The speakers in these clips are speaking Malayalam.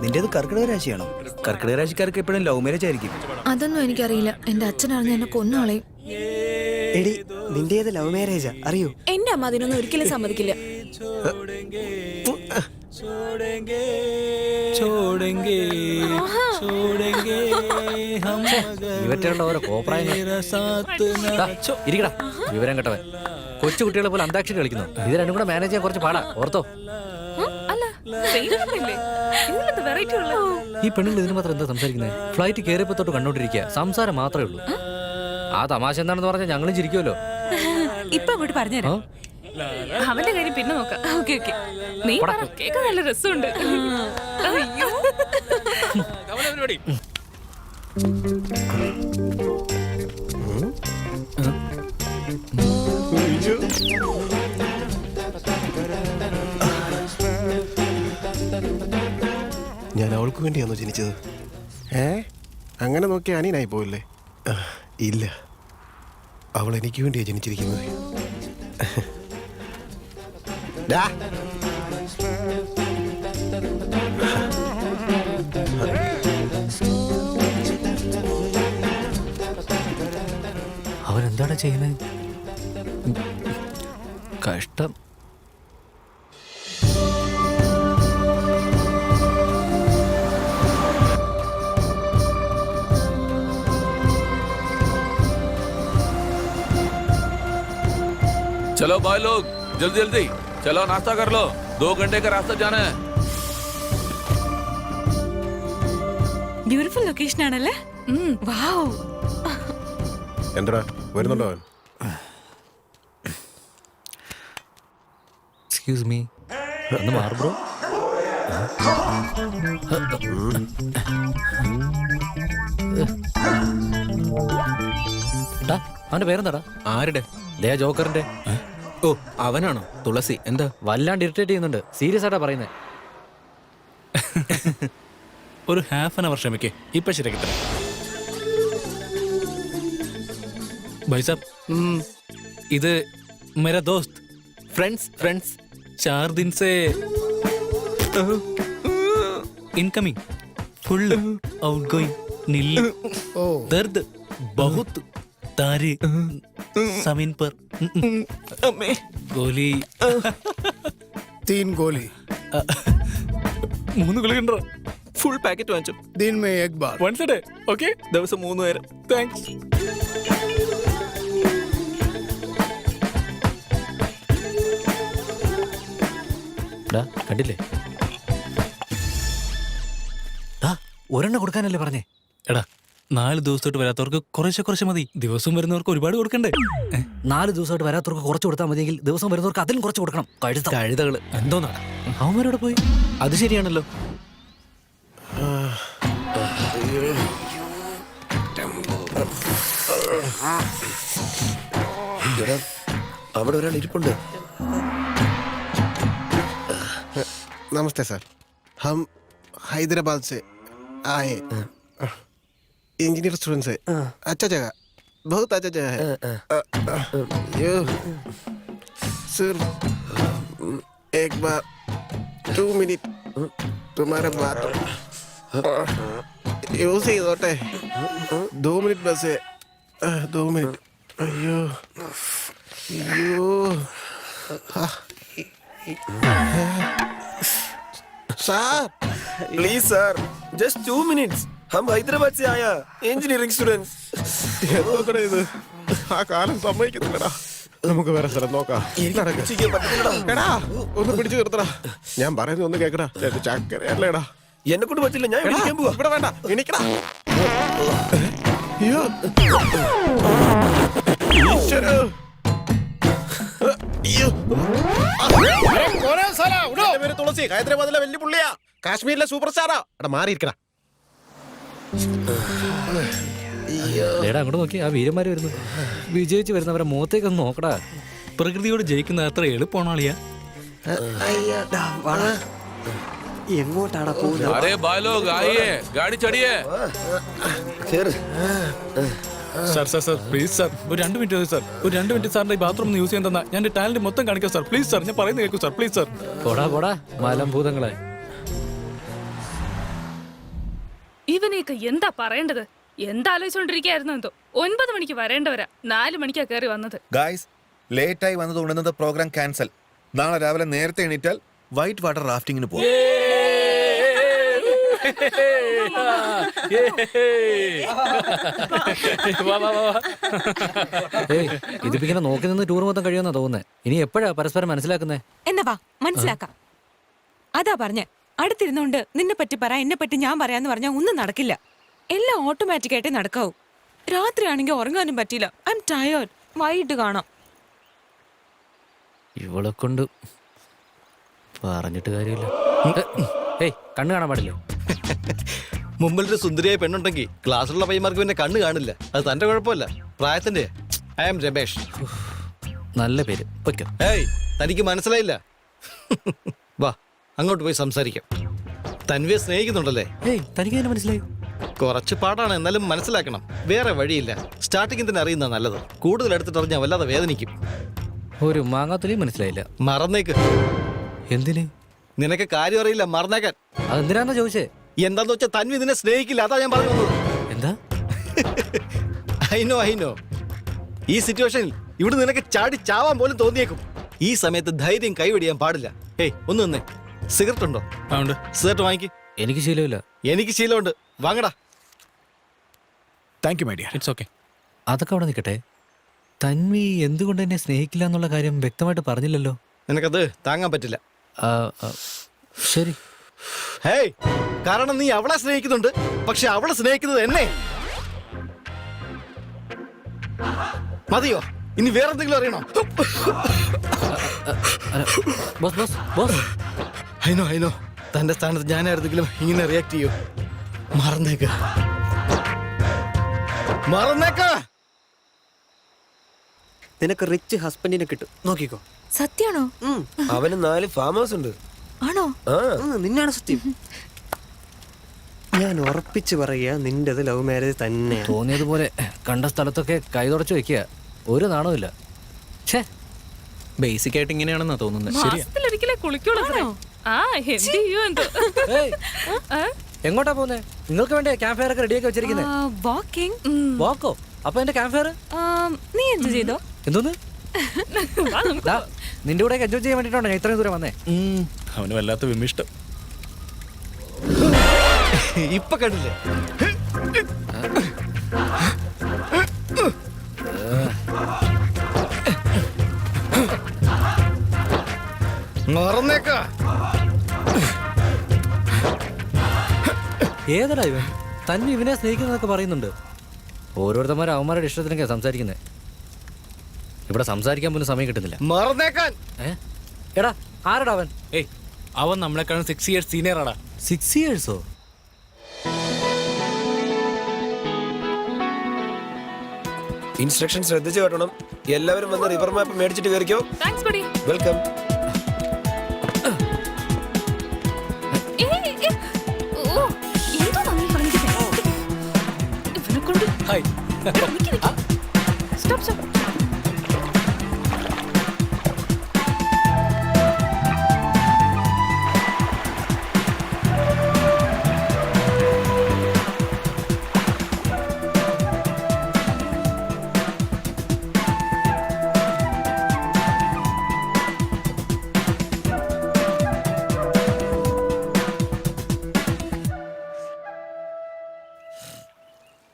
നിന്റേത് കർക്കിടക രാശിയാണോ? കർക്കിടക രാശിക്കാർക്ക് എപ്പോഴും ലവ് മാരേജ് ആയിരിക്കും. അതൊന്നും എനിക്കറിയില്ല. എന്റെ അച്ഛൻ അറിഞ്ഞ എന്നെ കൊന്നുകളയും. എടി നിന്റേത് ലവ് മാരേജാ അറിയോ? എന്റെ അമ്മ അതിനൊന്നും ഒരിക്കലും സമ്മതിക്കില്ല. ഇവറ്റുള്ള ഓരോ കോപ്രായങ്ങൾ. ഇരിക്കടാ വിവരം കേട്ടവൻ. കൊച്ചു കുട്ടികളെ പോലെ അന്താക്ഷരി കളിക്കുന്നു. ഇത് രണ്ടും കൂടെ മാനേജ് ചെയ്യാൻ കുറച്ച് പാടാ, ഓർത്തോ? ഈ പെണ്ണുങ്ങൾ ഇതിന് മാത്രം എന്താ സംസാരിക്കുന്നത്? ഫ്ലൈറ്റ് കയറിയപ്പോ തൊട്ട് കണ്ടോണ്ടിരിക്കുക, സംസാരം മാത്രമേ ഉള്ളൂ. ആ തമാശ എന്താണെന്ന് പറഞ്ഞാൽ ഞങ്ങളും ചിരിക്കുമല്ലോ. ഇപ്പൊ അങ്ങോട്ട് പറഞ്ഞുതരാം. അവന്റെ കാര്യം പിന്നെ നോക്കാം. ഓക്കെ ഓക്കെ, നീ കേക്ക് നല്ല രസമുണ്ട്. അയ്യോ ഞാൻ അവൾക്ക് വേണ്ടിയാണോ ജനിച്ചത്? അങ്ങനെ നോക്കിയ അനിയനായി പോയില്ലേ? ഇല്ല, അവൾ എനിക്ക് വേണ്ടിയാ ജനിച്ചിരിക്കുന്നത്. അവനെന്താണ് ചെയ്യുന്നത്? കഷ്ടം. चलो भाई लोग जल्दी जल्दी चलो, नाश्ता कर लो, 2 घंटे का रास्ता जाना है. ബ്യൂട്ടിഫുൾ ലൊക്കേഷൻ ആണല്ലേ? വാവ്. എന്താ വരുന്നുണ്ടോ അവൻ? എക്സ്ക്യൂസ് മീ, ഒന്ന് മാറ് ബ്രോ. അവന്റെ പേരെന്താടാ? ആരുടെ? ദേ ജോക്കറിന്റെ. ഓ അവനാണോ? തുളസി. എന്താ? വല്ലാണ്ട് ഇറിറ്റേറ്റ് ചെയ്യുന്നുണ്ട്. സീരിയസ് ആയിട്ടാ പറയുന്നത്. ഒരു ഹാഫ് ആൻ അവർ ക്ഷമിക്കേ, ഇപ്പൊ ശരിയാക്കി തരാം. ഭായ് സാബ്, ഇത് മേരാ ദോസ്ത്. ഫ്രണ്ട്സ് 4 दिन से इनकमिंग, फुल आउटगोइंग, नील दर्द बहुत, तारी जमीन पर गोली 3 गोली 3 ഗുളിക ഉണ്ടോ? ഫുൾ പാക്കറ്റ് വാങ്ങിച്ചു. दिन में 1 बार. Once a day. ഓക്കെ, ദിവസം 3 നേരം. താങ്ക്സ്. കണ്ടില്ലേ? ഒരെണ്ണം കൊടുക്കാനല്ലേ പറഞ്ഞേ? എടാ 4 ദിവസത്തോട്ട് വരാത്തവർക്ക് കുറച്ച് മതി. ദിവസം വരുന്നവർക്ക് ഒരുപാട് കൊടുക്കണ്ടേ? 4 ദിവസമായിട്ട് വരാത്തവർക്ക് കുറച്ച് കൊടുത്താൽ മതിയെങ്കിൽ ദിവസം വരുന്നവർക്ക് അതിലും കുറച്ച് കൊടുക്കണം. കഴുതകള് എന്തോന്നാണ് അവന്മാരോട് പോയി. അത് ശരിയാണല്ലോ. അവിടെ ഒരാൾ ഇരിപ്പുണ്ട്. नमस्ते सर, हम हैदराबाद से आए. इंजीनियर स्टूडेंट से. अच्छा जगह, बहुत अच्छा जगह है. यो सर, एक बार 2 मिनट तुम्हारे बात यूज ही होता है. 2 मिनट बस है. 2 मिनट. अयो sir please sir, just 2 minutes. हम हैदराबाद से आया, इंजीनियरिंग स्टूडेंट्स. ഇത് ആ കാലം സമ്മതിക്കുന്നില്ലടാ. നമുക്ക് വേറെ സ്ഥലം നോക്കാം. എടാ ഒന്ന് പിടിച്ചു നിർത്തടാ. ഞാൻ പറയുന്നത് ഒന്ന് കേക്കടാ. ചക്കരയല്ലേടാ. എന്നെ കൊണ്ട് പറ്റില്ല, ഞാൻ വിളിക്കാൻ പോവാ. ഇവിടെ വേണ്ട, എണീക്കടാ. അയ്യോ ഈശ്വരാ. തുളസി ഹൈദരാബാദിലെ വലിയ പുള്ളിയാ, കാശ്മീരിലെ സൂപ്പർ സ്റ്റാറാ. എടാ മാറിയിരിക്കടാ. അങ്ങോട്ട് നോക്കി, ആ വീരന്മാര് വരുന്നു. വിജയിച്ച് വരുന്നവരെ മുഖത്തേക്കൊന്ന് നോക്കടാ. പ്രകൃതിയോട് ജയിക്കുന്ന അത്ര എളുപ്പമാണോ? എങ്ങോട്ടാടാ പോകുന്നത്? अरे भाई लोग आइए, गाड़ी चढ़िए. സാർ പ്ലീസ് സാർ, ഒരു 2 മിനിറ്റ് മതി സാർ. ഒരു 2 മിനിറ്റ് സാറിന്റെ ഈ ബാത്റൂം യൂസ് ചെയ്യാൻ തന്നാ ഞാൻ ടാലന്റ് മൊത്തം കാണിക്കാം സാർ. പ്ലീസ് സാർ, ഞാൻ പറയുന്നത് കേൾക്കൂ സാർ. Please sir. പോടാ മലംഭൂതങ്ങളെ. ഇവനെയൊക്കെ എന്താ പറയേണ്ടത്? എന്താലോചിച്ചോണ്ടിരിക്കായിരുന്നു എന്തോ. 9 മണിക്ക് വരേണ്ടവരാ, 4 മണിക്കാ കയറി വന്നത്. ഗായ്സ്, ലേറ്റായി വന്നതുകൊണ്ട് ഇന്നത്തെ പ്രോഗ്രാം ക്യാൻസൽ. നാളെ രാവിലെ നേരത്തെ എണീറ്റാൽ വൈറ്റ് വാട്ടർ റാഫ്റ്റിംഗിന് പോകും. ഏയ് ഇതിപ്പോ ഇങ്ങനെ നോക്കി നിന്ന് ടൂർ മൊത്തം കഴിയുമെന്നാ തോന്നുന്നത്. ഇനി എപ്പോഴാ പരസ്പരം മനസ്സിലാക്കുന്നേ? എന്നാ വാ മനസ്സിലാക്കാം. അതാ പറഞ്ഞ അടുത്തിരുന്നോണ്ട് നിന്നെ പറ്റി പറ എന്നെ പറ്റി ഞാൻ പറയാന്ന് പറഞ്ഞാൽ ഒന്നും നടക്കില്ല. എല്ലാം ഓട്ടോമാറ്റിക് ആയിട്ടേ നടക്കാവൂ. രാത്രി ആണെങ്കിൽ ഉറങ്ങാനും പറ്റില്ല. I am tired. വൈകിട്ട് കാണാം. ഇവളെ കൊണ്ട് പറഞ്ഞിട്ട് കാര്യമില്ല. ഏയ് കണ്ണ് കാണാൻ പാടില്ല. മുമ്പിലൊരു സുന്ദരിയായ പെണ്ണുണ്ടെങ്കിൽ ക്ലാസ്സിലുള്ള പയ്യന്മാർക്ക് പിന്നെ കണ്ണ് കാണില്ല. അത് തന്റെ കുഴപ്പമില്ല, പ്രായത്തിന്റെ. I am Ramesh. നല്ല പേര്. പൊയ്ക്കോ. ഏയ് തനിക്ക് മനസ്സിലായില്ല. വാ അങ്ങോട്ട് പോയി സംസാരിക്കാം. തൻവിയെ സ്നേഹിക്കുന്നുണ്ടല്ലേ? ഏയ് തനിക്ക് തന്നെ മനസ്സിലായി. കുറച്ച് പാടാണ്, എന്നാലും മനസ്സിലാക്കണം. വേറെ വഴിയില്ല. സ്റ്റാർട്ടിങ്ങിൽ തന്നെ അറിയുന്ന നല്ലത്. കൂടുതൽ എടുത്തിട്ട് അറിഞ്ഞാൽ വല്ലാതെ വേദനിക്കും. ഒരു മാങ്ങാത്തുലി മനസ്സിലായില്ല. മറന്നേക്ക്. എന്തിന്? നിനക്ക് കാര്യം അറിയില്ല, മറന്നേക്കാൻ. അതെന്തിനാന്നാ ചോദിച്ചേ? എന്താന്ന് വെച്ചാൽ തൻവി നിന്നെ സ്നേഹിക്കില്ല, അതാ ഞാൻ പറഞ്ഞു വന്നത്. എന്താ? ഐനോ ഈ സിറ്റുവേഷനിൽ ഇവിടെ നിനക്ക് ചാടി ചാവാൻ പോലും തോന്നിയേക്കും. ഈ സമയത്ത് ധൈര്യം കൈവെടിയാൻ പാടില്ല. ഏയ് ഒന്ന് നിന്നേ. സിഗരറ്റ് ഉണ്ടോ? സിഗരറ്റ് വാങ്ങിക്ക്. എനിക്ക് ശീലമില്ല. എനിക്ക് ശീലമുണ്ട്, വാങ്ങടാ. Thank you my dear. It's okay. അതൊക്കെ അവിടെ നിൽക്കട്ടെ. തൻവി എന്തുകൊണ്ട് എന്നെ സ്നേഹിക്കില്ല എന്നുള്ള കാര്യം വ്യക്തമായിട്ട് പറഞ്ഞില്ലല്ലോ. നിനക്കത് താങ്ങാൻ പറ്റില്ല. ശരി. ഹേയ്, കാരണം നീ അവളെ സ്നേഹിക്കുന്നുണ്ട്, പക്ഷെ അവളെ സ്നേഹിക്കുന്നത് എന്നെ. മതിയോ? ഇനി വേറെന്തെങ്കിലും അറിയണോ? Boss boss boss. ഐനോ തന്റെ സ്ഥാനത്ത് ഞാനായിരുന്നെങ്കിലും ഇങ്ങനെ റിയാക്ട് ചെയ്യൂ. മറന്നേക്ക്. നിനക്ക് റിച്ച് ഹസ്ബൻഡിനെ കിട്ടും, നോക്കിക്കോ. സത്യാണോ? അവന് 4 ഫാം ഹൗസ് ഉണ്ട്. ആണോ? നിന്നാണ് സത്യം. ഞാൻ ഉറപ്പിച്ചു പറയുക, നിന്റേത് ലവ് മാരേജ് തന്നെ. തോന്നിയതുപോലെ കണ്ട സ്ഥലത്തൊക്കെ കൈ തുടച്ചു വെക്കുക. ഒരു നാണവുമില്ല. ഛേ, ബേസിക് ആയിട്ട് ഇങ്ങനെയാണെന്നാ തോന്നുന്നത്. മാസത്തിലൊരിക്കലേ കുളിക്കുള്ളൂ. ആ എന്ത് ചെയ്യൂ എന്തോ. ഏയ്, എങ്ങോട്ടാ പോന്നെ? നിങ്ങൾക്ക് വേണ്ടി ക്യാമ്പ് ഫയർ ഒക്കെ റെഡിയാക്കി വെച്ചിരിക്കുന്നേ. വാക്കിംഗ്. വാക്കോ? അപ്പൊ എന്റെ ക്യാമ്പ് ഫയർ നീ എന്ത് ചെയ്തോ? എന്തോന്ന്? നിന്റെ കൂടെ എൻജോയ് ചെയ്യാൻ വേണ്ടിട്ടാണ് ഞാൻ ഇത്രയും ദൂരം വന്നേ. അവന് വല്ലാത്ത വിമിഷ്ടം. ഇപ്പൊ കണ്ടില്ലേ? മറന്നേക്ക. ഏതടാ ഇവൻ? തന്നെ ഇവനെ സ്നേഹിക്കുന്നതൊക്കെ പറയുന്നുണ്ട്. ഓരോരുത്തന്മാരും അവന്മാരുടെ ഇഷ്ടത്തിനൊക്കെ സംസാരിക്കുന്നത്. ഇവിടെ സംസാരിക്കാൻ പോലും സമയം കിട്ടുന്നില്ല. മറന്നേക്കാൻ. എടാ ആരടാ അവൻ? ഏയ് അവൻ നമ്മളെക്കാളും 6 years സീനിയർ ആടാ. 6 years? ഇൻസ്ട്രക്ഷൻ ശ്രദ്ധിച്ചു കേട്ടണം. എല്ലാവരും വന്ന് റിവർ മാപ്പ് മേടിച്ചിട്ട് കയറിക്കോ. Thanks buddy. Welcome. Hi. Stop.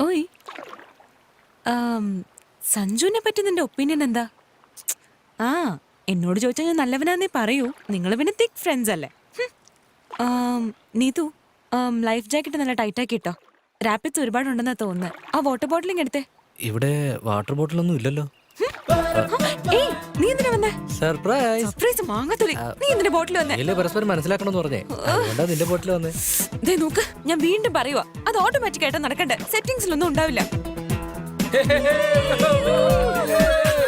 ഓയ്, സഞ്ജുവിനെ പറ്റി നിന്റെ ഒപ്പീനിയൻ എന്താ? ആ എന്നോട് ചോദിച്ചാൽ ഞാൻ നല്ലവനാന്നേ പറയൂ. നിങ്ങൾ പിന്നെ തിക് ഫ്രണ്ട്സ് അല്ലേ? നീതു, ലൈഫ് ജാക്കറ്റ് നല്ല ടൈറ്റ് ആക്കി ഇട്ടോ. റാപ്പിഡ്സ് ഒരുപാടുണ്ടെന്നാ തോന്നുന്നത്. ആ വാട്ടർ ബോട്ടിലിങ് എടുത്തേ. ഇവിടെ വാട്ടർ ബോട്ടിലൊന്നും ഇല്ലല്ലോ. ഏയ്, നീ എന്തിനാ വന്നേ? സർപ്രൈസ്. സർപ്രൈസ് മാങ്ങാത്തുലി. നീ എന്തിനാ ബോട്ടിൽ വന്നേ? ഇല്ല, പരസ്പരം മനസ്സിലാക്കണമെന്ന് പറഞ്ഞേ. അതുകൊണ്ടാ നിന്റെ ബോട്ടിൽ വന്നേ. ദേ നോക്ക്, ഞാൻ വീണ്ടും പറയുവാ, അത് ഓട്ടോമാറ്റിക് ആയിട്ട് നടക്കണ്ടേ. സെറ്റിംഗ്സിലൊന്നും ഉണ്ടാവില്ല.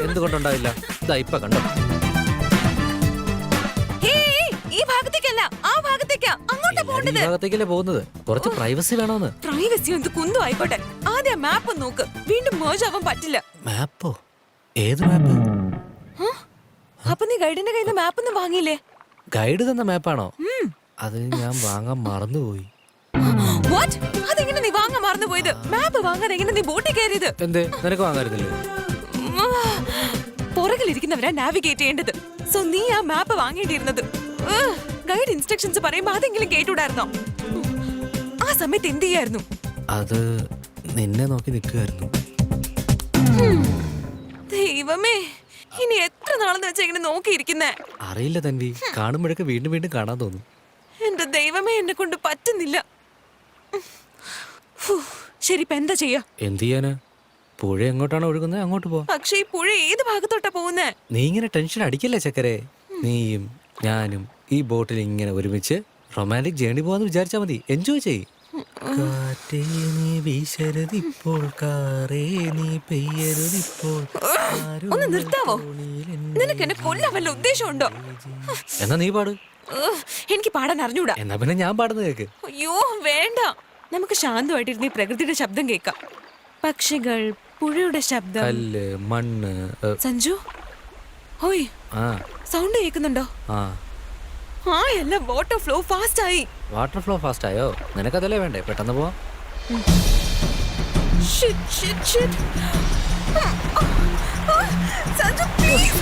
എന്തുകൊണ്ടുണ്ടാവില്ല? ഇതാ ഇപ്പൊ കണ്ടോ. ഈ ഭാഗത്തേക്കല്ല, ആ ഭാഗത്തേക്കാ. അങ്ങോട്ടാ പോണ്ടത്. ഈ ഭാഗത്തേക്കല്ലേ പോകുന്നത്. കുറച്ച് പ്രൈവസി വേണോന്ന്. പ്രൈവസി എന്ത് കുന്തും ആയിക്കോട്ടെ. ആദ്യം മാപ്പ് നോക്ക്. വീണ്ടും മേർജ് ആവാൻ പറ്റില്ല. മാപ്പോ? ഏത് മാപ്പ്? അപ്പൊ നീ ഗൈഡിന്റെ കയ്യിൽ നിന്ന് മാപ്പ് ഒന്നും വാങ്ങിയില്ലേ? ഗൈഡ് തന്ന മാപ്പാണോ? അത് ഞാൻ വാങ്ങാൻ മറന്നുപോയി. വാട്ട്? അതെങ്ങനെ നീ വാങ്ങാൻ മറന്നു പോയത്? മാപ്പ് വാങ്ങാതെ എങ്ങനെ നീ ബോട്ടിൽ കയറിയത്? എന്തേ നിനക്ക് വാങ്ങാറില്ലേ? പുറകിലിരിക്കുന്നവരാ നാവിഗേറ്റ് ചെയ്യേണ്ടത്. സോ നീ ആ മാപ്പ് വാങ്ങേണ്ടിയിരുന്നത്. ഗൈഡ് ഇൻസ്ട്രക്ഷൻസ് പറയുമ്പോ അതെങ്കിലും കേട്ടുകൂടായിരുന്നോ? ആ സമയത്ത് എന്ത് ചെയ്യായിരുന്നു? അത് നിന്നെ നോക്കി നിൽക്കുമായിരുന്നു. ദൈവമേ, ഇനി എത്ര നാളെന്ന് വെച്ചാ ഇങ്ങനെ നോക്കിയിരിക്കുന്നേ? അറിയില്ല തൻവി, കാണുമ്പോഴൊക്കെ വീണ്ടും വീണ്ടും കാണാൻ തോന്നും. എന്റെ ദൈവമേ, എന്നെ കൊണ്ട് പറ്റുന്നില്ല. ശരി, ഇപ്പൊ എന്താ ചെയ്യാ? എന്ത് ചെയ്യാനാ? പുഴ എങ്ങോട്ടാണ് ഒഴുകുന്നത് അങ്ങോട്ട് പോ. പക്ഷേ ഈ പുഴ ഏത് ഭാഗത്തോട്ടാ പോകുന്നേ? നീ ഇങ്ങനെ ടെൻഷൻ അടിക്കല്ലേ ചക്കരെ. നീയും ഞാനും ഈ ബോട്ടിൽ ഇങ്ങനെ ഒരുമിച്ച് റൊമാൻറ്റിക് ജേണി പോവാന്ന് വിചാരിച്ചാ മതി. എൻജോയ് ചെയ്യ്. കാറ്റേ നീ വീശരുതിപ്പോൾ, കാറേ നീ പെയ്യരുതിപ്പോൾ. ഒന്ന് നിർത്താവോ? നിനക്ക് എന്നെ കൊല്ലാൻ വല്ല ഉദ്ദേശമുണ്ടോ? എന്നാ നീ പാട്. എനിക്ക് പാടാൻ അറിഞ്ഞൂടാ. എന്നാ പിന്നെ ഞാൻ പാടുന്ന കേക്ക്. അയ്യോ വേണ്ട, നമുക്ക് ശാന്തമായിട്ടിരുന്ന് ഈ പ്രകൃതിയുടെ ശബ്ദം കേൾക്കാം. പക്ഷികൾ, പുഴയുടെ ശബ്ദം. കല്ല്, മണ്ണ്. സഞ്ജു, ഹോയ്, ആ സൗണ്ട് കേൾക്കുന്നുണ്ടോ? ആ ആ എല്ലാം വാട്ടർ ഫ്ലോ ഫാസ്റ്റ് ആയി. വാട്ടർ ഫ്ലോ ഫാസ്റ്റ് ആയോ? നിനക്കതല്ലേ വേണ്ടേ? പെട്ടെന്ന് പോവാം. Shit, shit, shit. Sanju, please.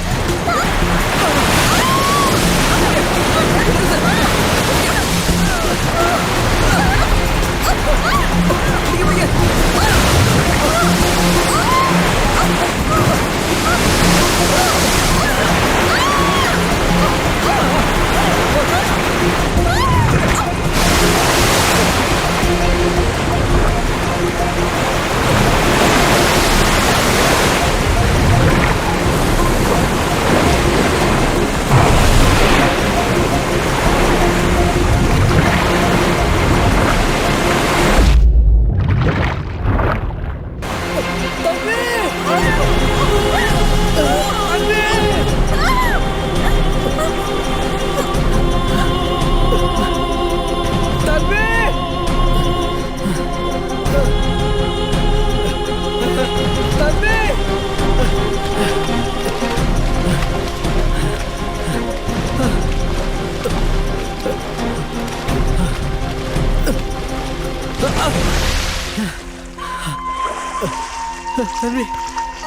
Tanvi,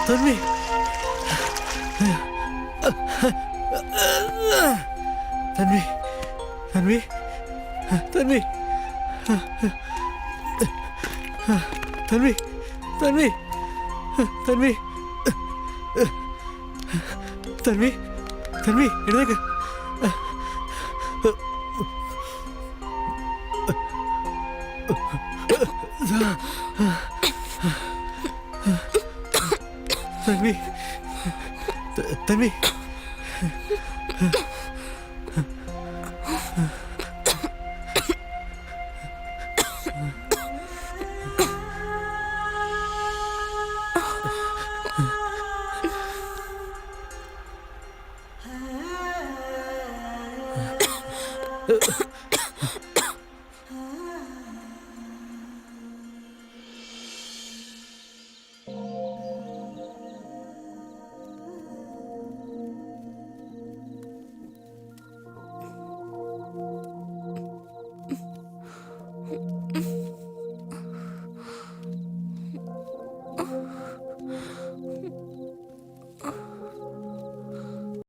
Tanvi, Tanvi, Tanvi, Tanvi, Tanvi, Tanvi, Tanvi, Tanvi, Tanvi, എഴുന്നേക്ക്. തൻവി, തൻവി,